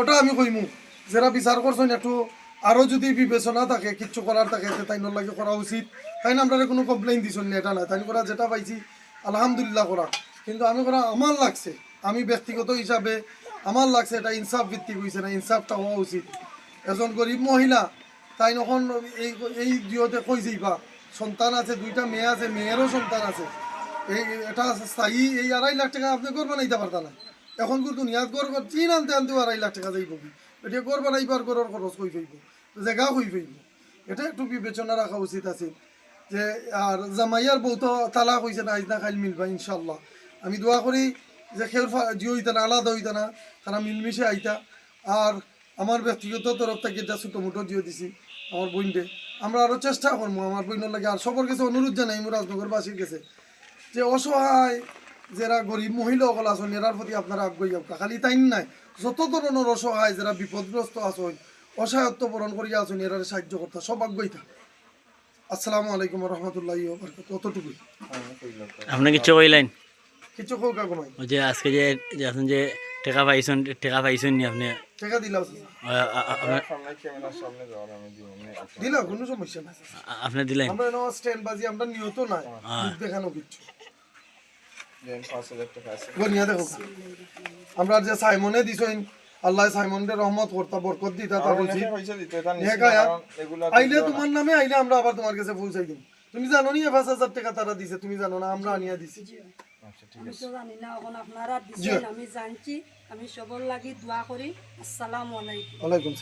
ওটা আমি কইমু যারা বিচার করছেন একটু আরও যদি বিবেচনা থাকে কিচ্ছু করার থাকে তাই লাগে করা উচিত। তাই না আমরা কোনো কমপ্লেইন দিছেন না, এটা না তাই করা যেটা পাইছি আলহামদুলিল্লাহ করা। কিন্তু আমি করা আমার লাগছে, আমি ব্যক্তিগত হিসাবে আমার লাগছে এটা ইনসাফ ভিত্তিক হয়েছে না, ইনসাফটা হওয়া উচিত। এজন গরিব মহিলা তাই এখন এই এই জিওতে কই যাইবা, সন্তান আছে, 2টা মেয়ে আছে, মেয়েরও সন্তান আছে। এই এটা স্থায়ী এই 2.5 লাখ টাকা আপনি গড় বানাইতে পারতা না। এখন কিন্তু নিয়াদ গড় চিন আনতে আনতে 2.5 লাখ টাকা যাইব কি, এটা গড় বানাইবার গড়ের খরচ কই ফেলব, জায়গা কই ফেলব, এটা একটু বিবেচনা রাখা উচিত আছে। যে আর জামাইয়ার বউ তো তালাক হয়েছে না, আজ না কাল মিলবা ইনশাল্লাহ। আমি দোয়া করি যে খেউর জিও হইতা না, আলাদা হইতা না, তারা মিলমিশে আইতা। আর আমার ব্যক্তিগত তরফ থেকে এটা ছোটো মোটো জিও দিছি আমার বোনকে, আমরা আরও চেষ্টা করবো আমার বোনের লাগে। আর সবার কাছে অনুরোধ জানাই মুরাজনগরবাসীর কাছে যে অসহায় যারা গরিব মহিলাসকল আছেন এরার প্রতি আপনারা আগ্রহী হোক। খালি তাই নাই, যত ধরনের অসহায় যারা বিপদগ্রস্ত আছেন, অসহায়ত্ব বরণ করিয়া আছেন, এরার সাহায্য করতে সব আগ্রহী থাক। আসসালামু আলাইকুম রহমতুল্লাহি ওয়া বারাকাতুহু। অতটুকুই। আপনি কিছু কইলেন কিছু হোক ঘুমাই ওই যে আজকে যে এখন যে টাকা পাইছেন নি আপনি? টাকা দিলাম দিলাম, কোনো সমস্যা নাই। আপনি দিলেন? আমরা স্ট্যান্ড বাজি, আমরা নিয়ত নাই দেখানো কিচ্ছু। গনিয়া দেখো আমরা যে সাইমনে দিছেন, আল্লাহ সাইমনের রহমত করতা বরকত দিতা, তা বলছি আইলে তোমার নামে আইলে আমরা আবার তোমার কাছে পৌঁছাই দিই। তুমি জানো নি 5,000 টাকা তারা দিছে, তুমি জানো না, আমরা আনিয়া দিছি। আমি তো জানি না, এখন আপনারা দিচ্ছেন, আমি জানছি। আমি সবার লাগি দোয়া করি। আসসালামু আলাইকুম। ওয়ালাইকুম।